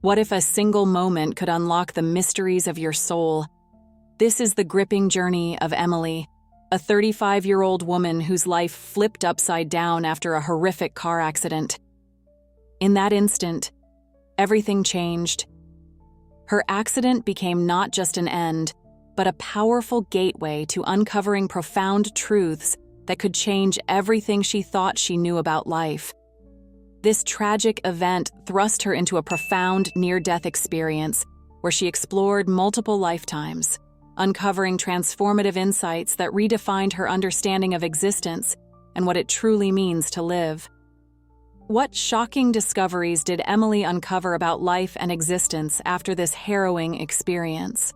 What if a single moment could unlock the mysteries of your soul? This is the gripping journey of Emily, a 35-year-old woman whose life flipped upside down after a horrific car accident. In that instant, everything changed. Her accident became not just an end, but a powerful gateway to uncovering profound truths that could change everything she thought she knew about life. This tragic event thrust her into a profound near-death experience where she explored multiple lifetimes, uncovering transformative insights that redefined her understanding of existence and what it truly means to live. What shocking discoveries did Emily uncover about life and existence after this harrowing experience?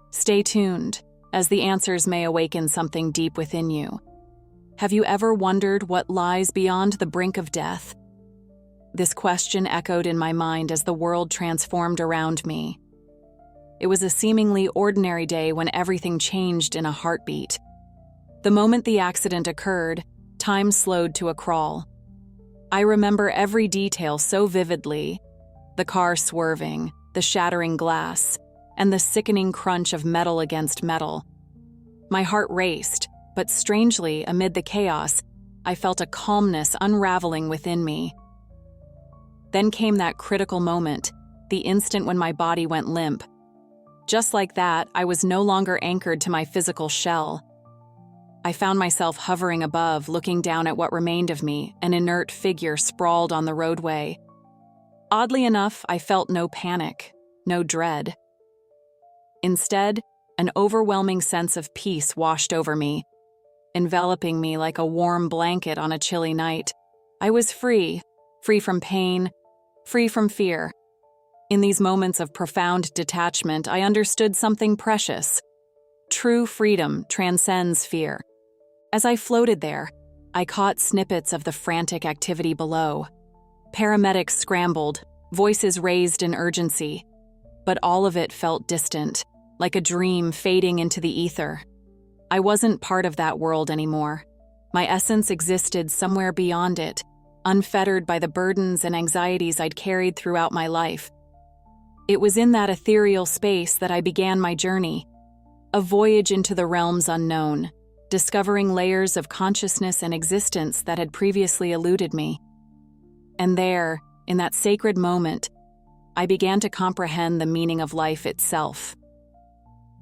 Stay tuned, as the answers may awaken something deep within you. Have you ever wondered what lies beyond the brink of death? This question echoed in my mind as the world transformed around me. It was a seemingly ordinary day when everything changed in a heartbeat. The moment the accident occurred, time slowed to a crawl. I remember every detail so vividly: the car swerving, the shattering glass, and the sickening crunch of metal against metal. My heart raced, but strangely, amid the chaos, I felt a calmness unraveling within me. Then came that critical moment, the instant when my body went limp. Just like that, I was no longer anchored to my physical shell. I found myself hovering above, looking down at what remained of me, an inert figure sprawled on the roadway. Oddly enough, I felt no panic, no dread. Instead, an overwhelming sense of peace washed over me, enveloping me like a warm blanket on a chilly night. I was free from pain, free from fear. In these moments of profound detachment, I understood something precious. True freedom transcends fear. As I floated there, I caught snippets of the frantic activity below. Paramedics scrambled, voices raised in urgency, but all of it felt distant, like a dream fading into the ether. I wasn't part of that world anymore. My essence existed somewhere beyond it, unfettered by the burdens and anxieties I'd carried throughout my life. It was in that ethereal space that I began my journey, a voyage into the realms unknown, discovering layers of consciousness and existence that had previously eluded me. And there, in that sacred moment, I began to comprehend the meaning of life itself.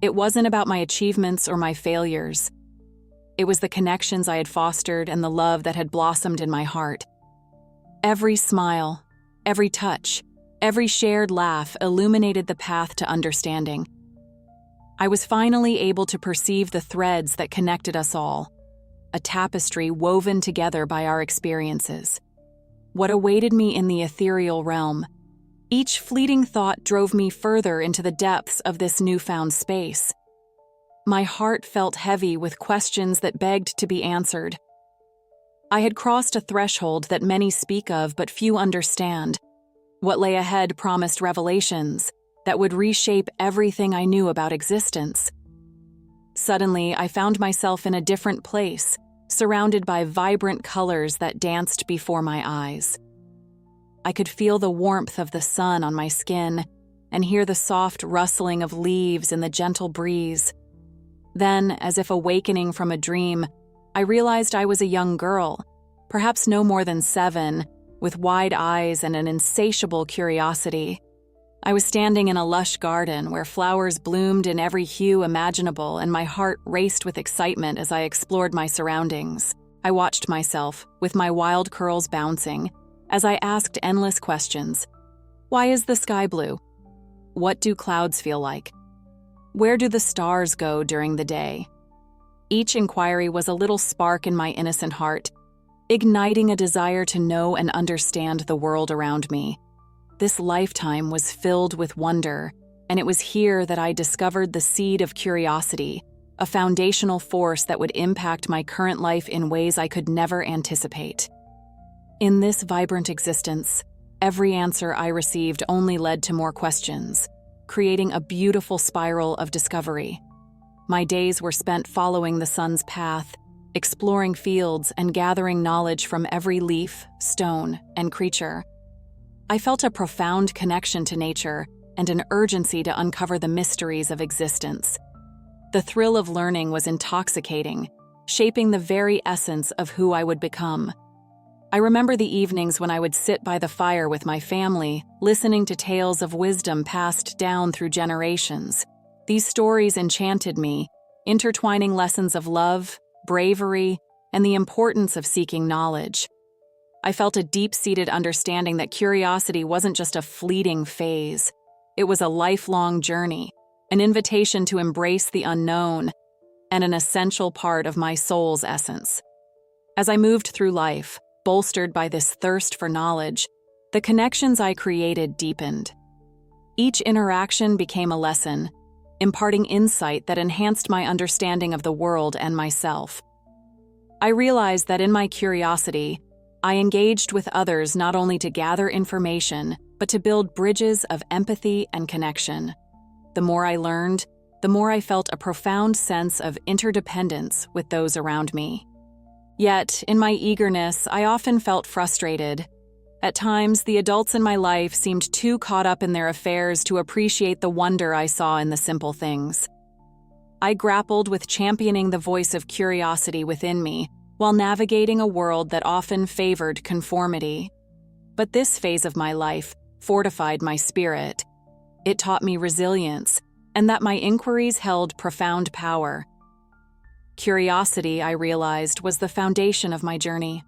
It wasn't about my achievements or my failures. It was the connections I had fostered and the love that had blossomed in my heart. Every smile, every touch, every shared laugh illuminated the path to understanding. I was finally able to perceive the threads that connected us all, a tapestry woven together by our experiences. What awaited me in the ethereal realm? Each fleeting thought drove me further into the depths of this newfound space. My heart felt heavy with questions that begged to be answered. I had crossed a threshold that many speak of but few understand. What lay ahead promised revelations that would reshape everything I knew about existence. Suddenly, I found myself in a different place, surrounded by vibrant colors that danced before my eyes. I could feel the warmth of the sun on my skin and hear the soft rustling of leaves in the gentle breeze. Then, as if awakening from a dream, I realized I was a young girl, perhaps no more than 7, with wide eyes and an insatiable curiosity. I was standing in a lush garden where flowers bloomed in every hue imaginable, and my heart raced with excitement as I explored my surroundings. I watched myself, with my wild curls bouncing, as I asked endless questions. Why is the sky blue? What do clouds feel like? Where do the stars go during the day? Each inquiry was a little spark in my innocent heart, igniting a desire to know and understand the world around me. This lifetime was filled with wonder, and it was here that I discovered the seed of curiosity, a foundational force that would impact my current life in ways I could never anticipate. In this vibrant existence, every answer I received only led to more questions, creating a beautiful spiral of discovery. My days were spent following the sun's path, exploring fields and gathering knowledge from every leaf, stone, and creature. I felt a profound connection to nature and an urgency to uncover the mysteries of existence. The thrill of learning was intoxicating, shaping the very essence of who I would become. I remember the evenings when I would sit by the fire with my family, listening to tales of wisdom passed down through generations. These stories enchanted me, intertwining lessons of love, bravery, and the importance of seeking knowledge. I felt a deep-seated understanding that curiosity wasn't just a fleeting phase. It was a lifelong journey, an invitation to embrace the unknown, and an essential part of my soul's essence. As I moved through life, bolstered by this thirst for knowledge, the connections I created deepened. Each interaction became a lesson, imparting insight that enhanced my understanding of the world and myself. I realized that in my curiosity, I engaged with others not only to gather information, but to build bridges of empathy and connection. The more I learned, the more I felt a profound sense of interdependence with those around me. Yet, in my eagerness, I often felt frustrated. At times, the adults in my life seemed too caught up in their affairs to appreciate the wonder I saw in the simple things. I grappled with championing the voice of curiosity within me while navigating a world that often favored conformity. But this phase of my life fortified my spirit. It taught me resilience, and that my inquiries held profound power. Curiosity, I realized, was the foundation of my journey,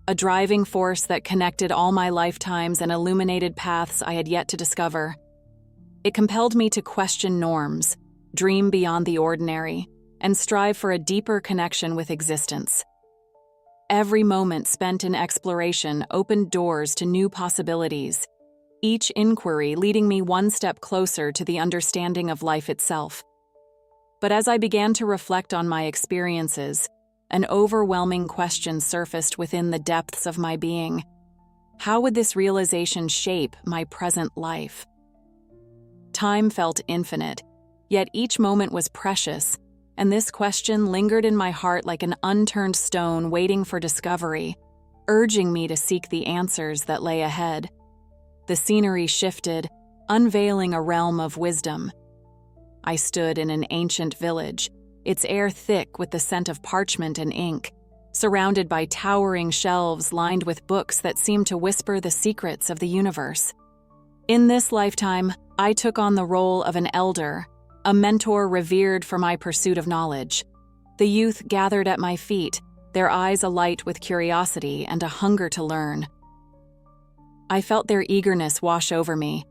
a driving force that connected all my lifetimes and illuminated paths I had yet to discover. It compelled me to question norms, dream beyond the ordinary, and strive for a deeper connection with existence. Every moment spent in exploration opened doors to new possibilities, each inquiry leading me one step closer to the understanding of life itself. But as I began to reflect on my experiences, an overwhelming question surfaced within the depths of my being. How would this realization shape my present life? Time felt infinite, yet each moment was precious, and this question lingered in my heart like an unturned stone waiting for discovery, urging me to seek the answers that lay ahead. The scenery shifted, unveiling a realm of wisdom. I stood in an ancient village, its air thick with the scent of parchment and ink, surrounded by towering shelves lined with books that seemed to whisper the secrets of the universe. In this lifetime, I took on the role of an elder, a mentor revered for my pursuit of knowledge. The youth gathered at my feet, their eyes alight with curiosity and a hunger to learn. I felt their eagerness wash over me,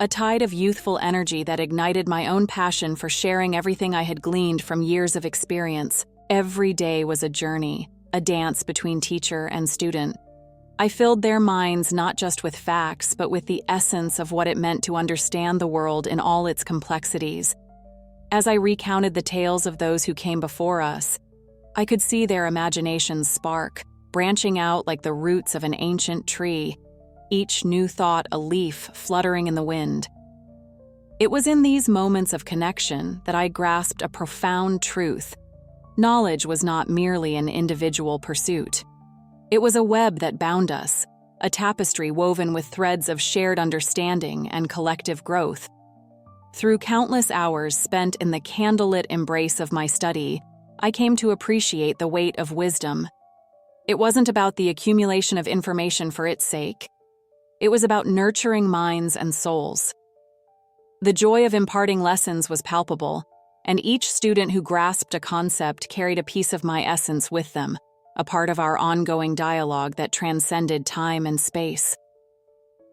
a tide of youthful energy that ignited my own passion for sharing everything I had gleaned from years of experience. Every day was a journey, a dance between teacher and student. I filled their minds not just with facts, but with the essence of what it meant to understand the world in all its complexities. As I recounted the tales of those who came before us, I could see their imaginations spark, branching out like the roots of an ancient tree, each new thought a leaf fluttering in the wind. It was in these moments of connection that I grasped a profound truth. Knowledge was not merely an individual pursuit. It was a web that bound us, a tapestry woven with threads of shared understanding and collective growth. Through countless hours spent in the candlelit embrace of my study, I came to appreciate the weight of wisdom. It wasn't about the accumulation of information for its sake. It was about nurturing minds and souls. The joy of imparting lessons was palpable, and each student who grasped a concept carried a piece of my essence with them, a part of our ongoing dialogue that transcended time and space.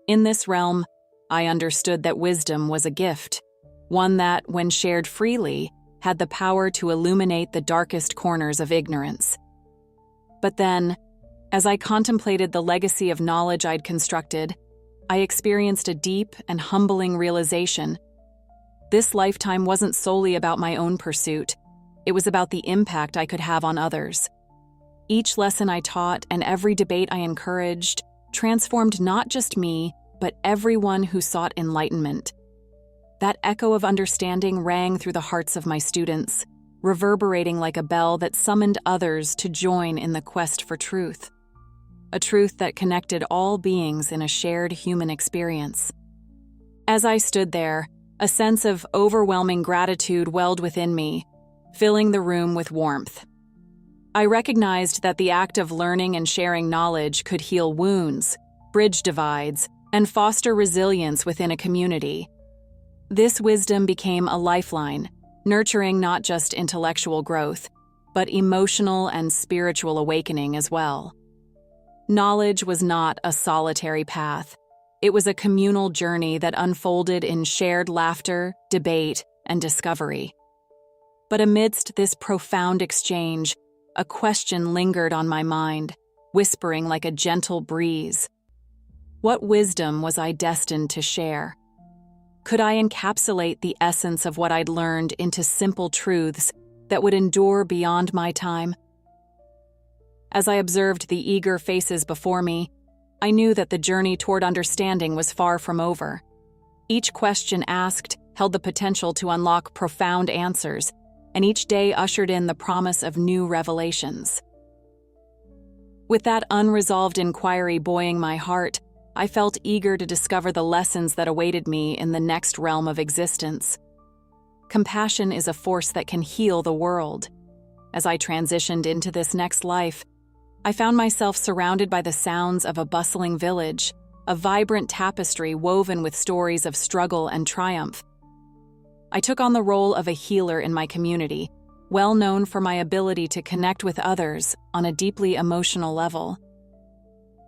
In this realm, I understood that wisdom was a gift, one that, when shared freely, had the power to illuminate the darkest corners of ignorance. But then, as I contemplated the legacy of knowledge I'd constructed, I experienced a deep and humbling realization. This lifetime wasn't solely about my own pursuit. It was about the impact I could have on others. Each lesson I taught and every debate I encouraged transformed not just me, but everyone who sought enlightenment. That echo of understanding rang through the hearts of my students, reverberating like a bell that summoned others to join in the quest for truth. a truth that connected all beings in a shared human experience. As I stood there, a sense of overwhelming gratitude welled within me, filling the room with warmth. I recognized that the act of learning and sharing knowledge could heal wounds, bridge divides, and foster resilience within a community. This wisdom became a lifeline, nurturing not just intellectual growth, but emotional and spiritual awakening as well. Knowledge was not a solitary path. It was a communal journey that unfolded in shared laughter, debate, and discovery. But amidst this profound exchange, a question lingered on my mind, whispering like a gentle breeze. What wisdom was I destined to share? Could I encapsulate the essence of what I'd learned into simple truths that would endure beyond my time? As I observed the eager faces before me, I knew that the journey toward understanding was far from over. Each question asked held the potential to unlock profound answers, and each day ushered in the promise of new revelations. With that unresolved inquiry buoying my heart, I felt eager to discover the lessons that awaited me in the next realm of existence. Compassion is a force that can heal the world. As I transitioned into this next life, I found myself surrounded by the sounds of a bustling village, a vibrant tapestry woven with stories of struggle and triumph. I took on the role of a healer in my community, well known for my ability to connect with others on a deeply emotional level.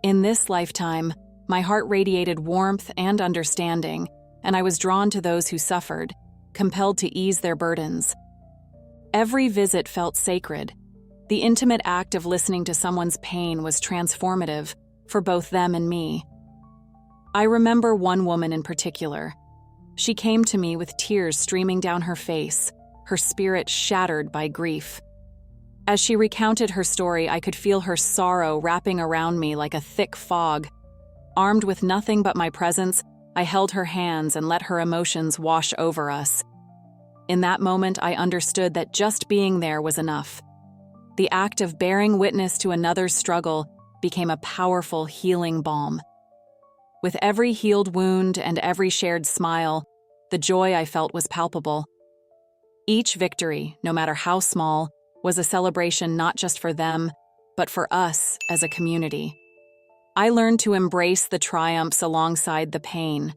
In this lifetime, my heart radiated warmth and understanding, and I was drawn to those who suffered, compelled to ease their burdens. Every visit felt sacred. The intimate act of listening to someone's pain was transformative for both them and me. I remember one woman in particular. She came to me with tears streaming down her face, her spirit shattered by grief. As she recounted her story, I could feel her sorrow wrapping around me like a thick fog. Armed with nothing but my presence, I held her hands and let her emotions wash over us. In that moment, I understood that just being there was enough. The act of bearing witness to another's struggle became a powerful healing balm. With every healed wound and every shared smile, the joy I felt was palpable. Each victory, no matter how small, was a celebration not just for them, but for us as a community. I learned to embrace the triumphs alongside the pain.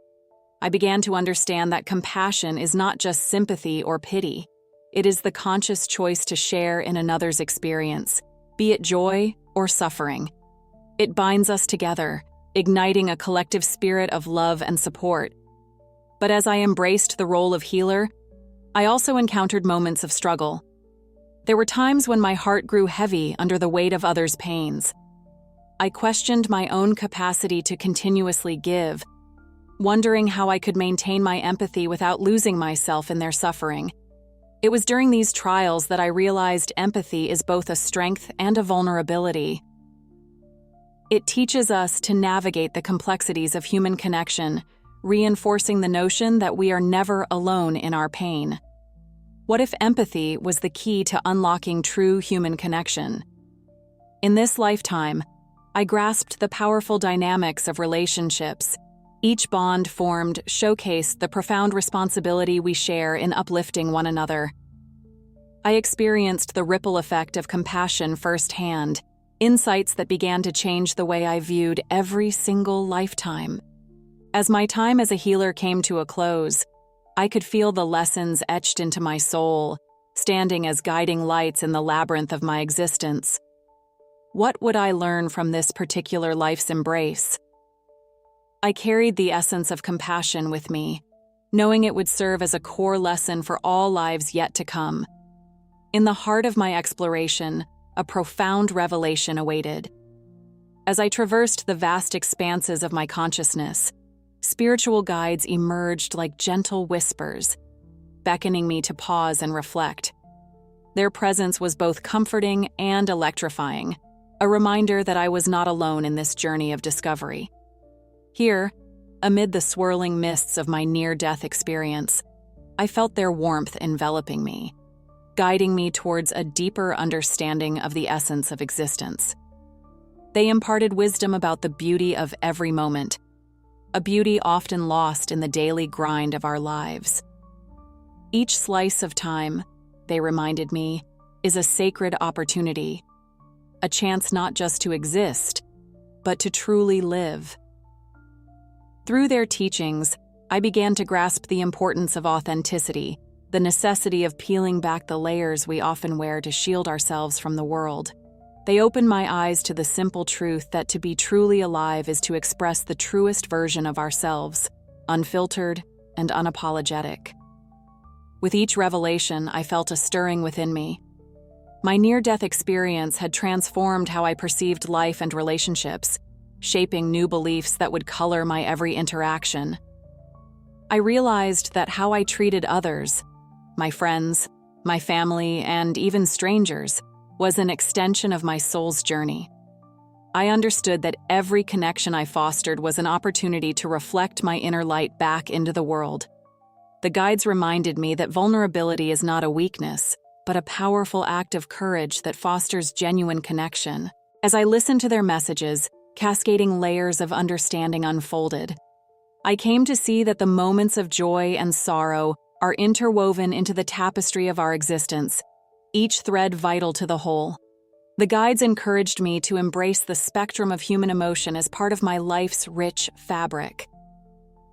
I began to understand that compassion is not just sympathy or pity. It is the conscious choice to share in another's experience, be it joy or suffering. It binds us together, igniting a collective spirit of love and support. But as I embraced the role of healer, I also encountered moments of struggle. There were times when my heart grew heavy under the weight of others' pains. I questioned my own capacity to continuously give, wondering how I could maintain my empathy without losing myself in their suffering. It was during these trials that I realized empathy is both a strength and a vulnerability. It teaches us to navigate the complexities of human connection, reinforcing the notion that we are never alone in our pain. What if empathy was the key to unlocking true human connection? In this lifetime, I grasped the powerful dynamics of relationships. Each bond formed showcased the profound responsibility we share in uplifting one another. I experienced the ripple effect of compassion firsthand, insights that began to change the way I viewed every single lifetime. As my time as a healer came to a close, I could feel the lessons etched into my soul, standing as guiding lights in the labyrinth of my existence. What would I learn from this particular life's embrace? I carried the essence of compassion with me, knowing it would serve as a core lesson for all lives yet to come. In the heart of my exploration, a profound revelation awaited. As I traversed the vast expanses of my consciousness, spiritual guides emerged like gentle whispers, beckoning me to pause and reflect. Their presence was both comforting and electrifying, a reminder that I was not alone in this journey of discovery. Here, amid the swirling mists of my near-death experience, I felt their warmth enveloping me, guiding me towards a deeper understanding of the essence of existence. They imparted wisdom about the beauty of every moment, a beauty often lost in the daily grind of our lives. Each slice of time, they reminded me, is a sacred opportunity, a chance not just to exist, but to truly live. Through their teachings, I began to grasp the importance of authenticity, the necessity of peeling back the layers we often wear to shield ourselves from the world. They opened my eyes to the simple truth that to be truly alive is to express the truest version of ourselves, unfiltered and unapologetic. With each revelation, I felt a stirring within me. My near-death experience had transformed how I perceived life and relationships, shaping new beliefs that would color my every interaction. I realized that how I treated others, my friends, my family, and even strangers, was an extension of my soul's journey. I understood that every connection I fostered was an opportunity to reflect my inner light back into the world. The guides reminded me that vulnerability is not a weakness, but a powerful act of courage that fosters genuine connection. As I listened to their messages, cascading layers of understanding unfolded. I came to see that the moments of joy and sorrow are interwoven into the tapestry of our existence, each thread vital to the whole. The guides encouraged me to embrace the spectrum of human emotion as part of my life's rich fabric.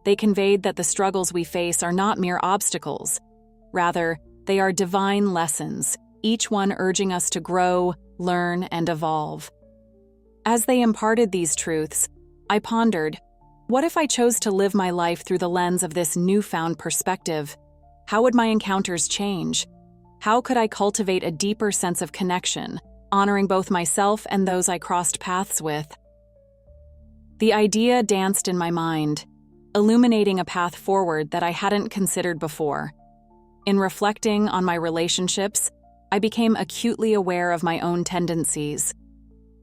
They conveyed that the struggles we face are not mere obstacles. Rather, they are divine lessons, each one urging us to grow, learn, and evolve. As they imparted these truths, I pondered, what if I chose to live my life through the lens of this newfound perspective? How would my encounters change? How could I cultivate a deeper sense of connection, honoring both myself and those I crossed paths with? The idea danced in my mind, illuminating a path forward that I hadn't considered before. In reflecting on my relationships, I became acutely aware of my own tendencies.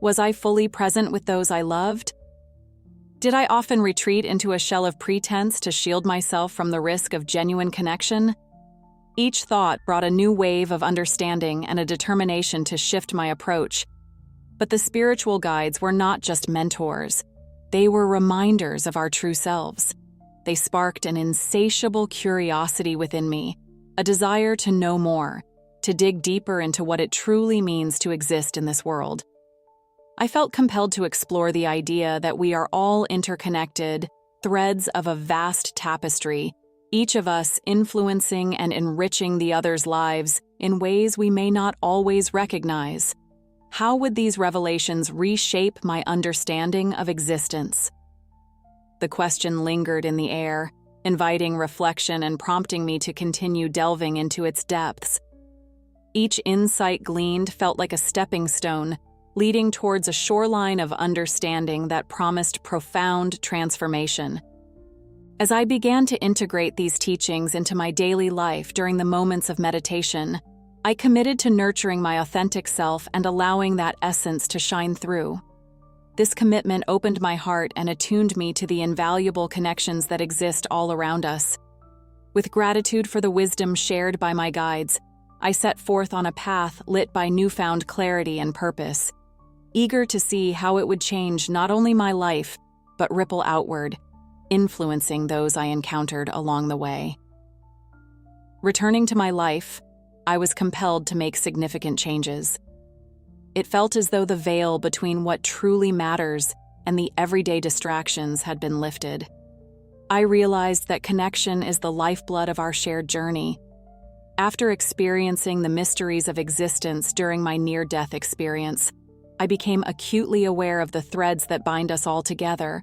Was I fully present with those I loved? Did I often retreat into a shell of pretense to shield myself from the risk of genuine connection? Each thought brought a new wave of understanding and a determination to shift my approach. But the spiritual guides were not just mentors. They were reminders of our true selves. They sparked an insatiable curiosity within me, a desire to know more, to dig deeper into what it truly means to exist in this world. I felt compelled to explore the idea that we are all interconnected, threads of a vast tapestry, each of us influencing and enriching the other's lives in ways we may not always recognize. How would these revelations reshape my understanding of existence? The question lingered in the air, inviting reflection and prompting me to continue delving into its depths. Each insight gleaned felt like a stepping stone, leading towards a shoreline of understanding that promised profound transformation. As I began to integrate these teachings into my daily life during the moments of meditation, I committed to nurturing my authentic self and allowing that essence to shine through. This commitment opened my heart and attuned me to the invaluable connections that exist all around us. With gratitude for the wisdom shared by my guides, I set forth on a path lit by newfound clarity and purpose, eager to see how it would change not only my life, but ripple outward, influencing those I encountered along the way. Returning to my life, I was compelled to make significant changes. It felt as though the veil between what truly matters and the everyday distractions had been lifted. I realized that connection is the lifeblood of our shared journey. After experiencing the mysteries of existence during my near-death experience, I became acutely aware of the threads that bind us all together,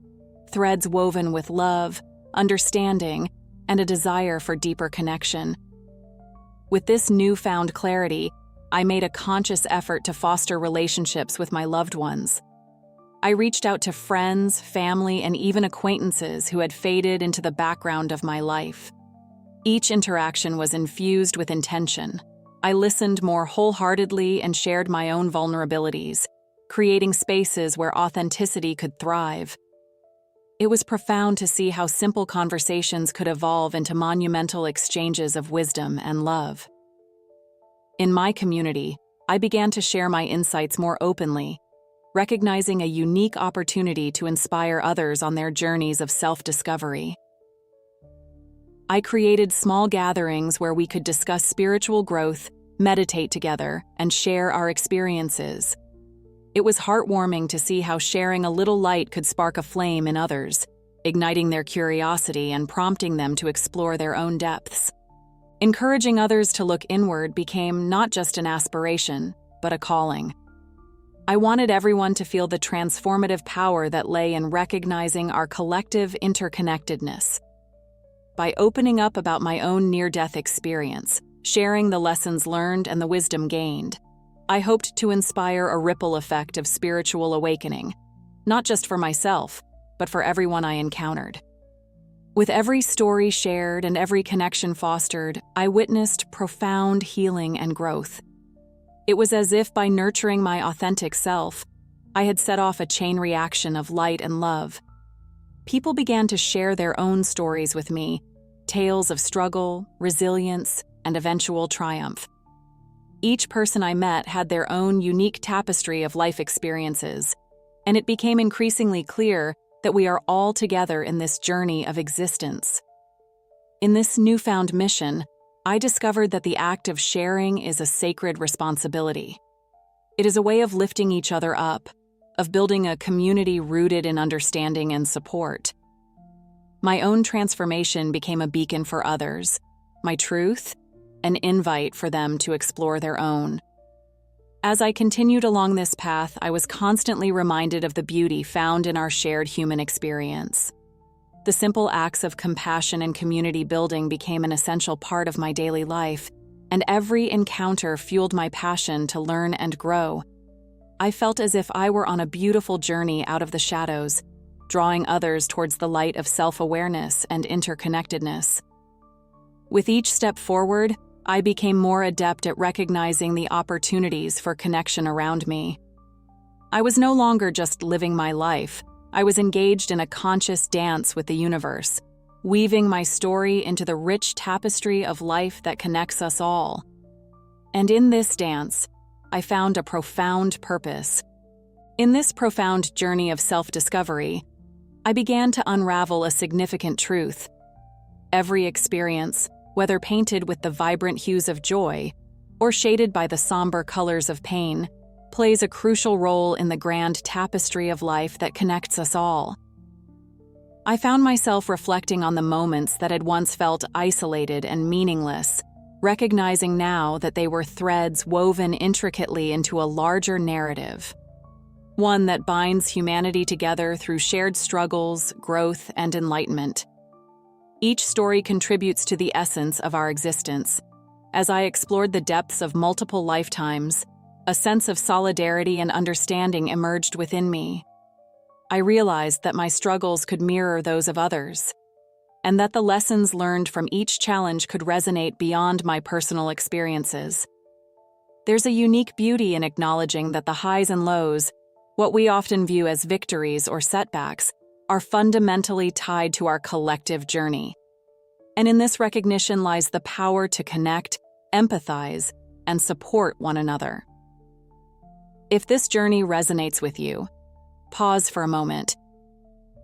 threads woven with love, understanding, and a desire for deeper connection. With this newfound clarity, I made a conscious effort to foster relationships with my loved ones. I reached out to friends, family, and even acquaintances who had faded into the background of my life. Each interaction was infused with intention. I listened more wholeheartedly and shared my own vulnerabilities, creating spaces where authenticity could thrive. It was profound to see how simple conversations could evolve into monumental exchanges of wisdom and love. In my community, I began to share my insights more openly. recognizing a unique opportunity to inspire others on their journeys of self-discovery. I created small gatherings where we could discuss spiritual growth, meditate together, and share our experiences. It was heartwarming to see how sharing a little light could spark a flame in others, igniting their curiosity and prompting them to explore their own depths. Encouraging others to look inward became not just an aspiration, but a calling. I wanted everyone to feel the transformative power that lay in recognizing our collective interconnectedness. By opening up about my own near-death experience, sharing the lessons learned and the wisdom gained, I hoped to inspire a ripple effect of spiritual awakening, not just for myself, but for everyone I encountered. With every story shared and every connection fostered, I witnessed profound healing and growth. It was as if by nurturing my authentic self, I had set off a chain reaction of light and love. People began to share their own stories with me, tales of struggle, resilience, and eventual triumph. Each person I met had their own unique tapestry of life experiences, and it became increasingly clear that we are all together in this journey of existence. In this newfound mission, I discovered that the act of sharing is a sacred responsibility. It is a way of lifting each other up, of building a community rooted in understanding and support. My own transformation became a beacon for others, my truth, an invite for them to explore their own. As I continued along this path, I was constantly reminded of the beauty found in our shared human experience. The simple acts of compassion and community building became an essential part of my daily life, and every encounter fueled my passion to learn and grow. I felt as if I were on a beautiful journey out of the shadows, drawing others towards the light of self-awareness and interconnectedness. With each step forward, I became more adept at recognizing the opportunities for connection around me. I was no longer just living my life. I was engaged in a conscious dance with the universe, weaving my story into the rich tapestry of life that connects us all. And in this dance, I found a profound purpose. In this profound journey of self-discovery, I began to unravel a significant truth. Every experience, whether painted with the vibrant hues of joy or shaded by the somber colors of pain, plays a crucial role in the grand tapestry of life that connects us all. I found myself reflecting on the moments that had once felt isolated and meaningless, recognizing now that they were threads woven intricately into a larger narrative, one that binds humanity together through shared struggles, growth, and enlightenment. Each story contributes to the essence of our existence. As I explored the depths of multiple lifetimes, a sense of solidarity and understanding emerged within me. I realized that my struggles could mirror those of others, and that the lessons learned from each challenge could resonate beyond my personal experiences. There's a unique beauty in acknowledging that the highs and lows, what we often view as victories or setbacks, are fundamentally tied to our collective journey. And in this recognition lies the power to connect, empathize, and support one another. If this journey resonates with you, pause for a moment.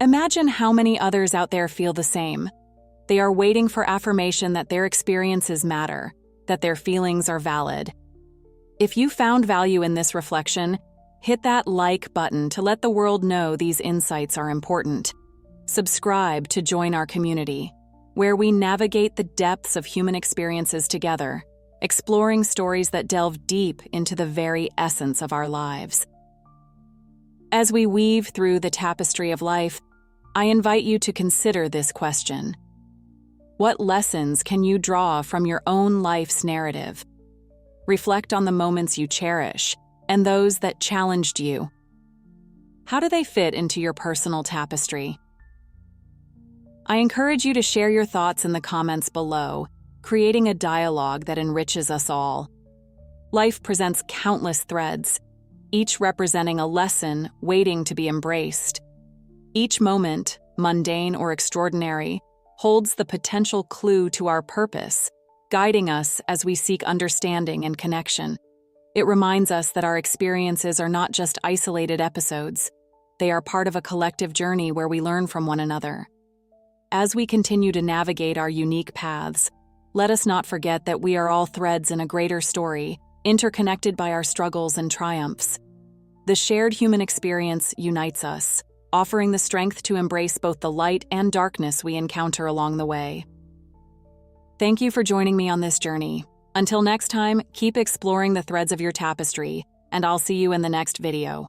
Imagine how many others out there feel the same. They are waiting for affirmation that their experiences matter, that their feelings are valid. If you found value in this reflection, hit that like button to let the world know these insights are important. Subscribe to join our community, where we navigate the depths of human experiences together, exploring stories that delve deep into the very essence of our lives. As we weave through the tapestry of life, I invite you to consider this question. What lessons can you draw from your own life's narrative? Reflect on the moments you cherish and those that challenged you. How do they fit into your personal tapestry? I encourage you to share your thoughts in the comments below, creating a dialogue that enriches us all. Life presents countless threads, each representing a lesson waiting to be embraced. Each moment, mundane or extraordinary, holds the potential clue to our purpose, guiding us as we seek understanding and connection. It reminds us that our experiences are not just isolated episodes. They are part of a collective journey where we learn from one another. As we continue to navigate our unique paths, let us not forget that we are all threads in a greater story, interconnected by our struggles and triumphs. The shared human experience unites us, offering the strength to embrace both the light and darkness we encounter along the way. Thank you for joining me on this journey. Until next time, keep exploring the threads of your tapestry, and I'll see you in the next video.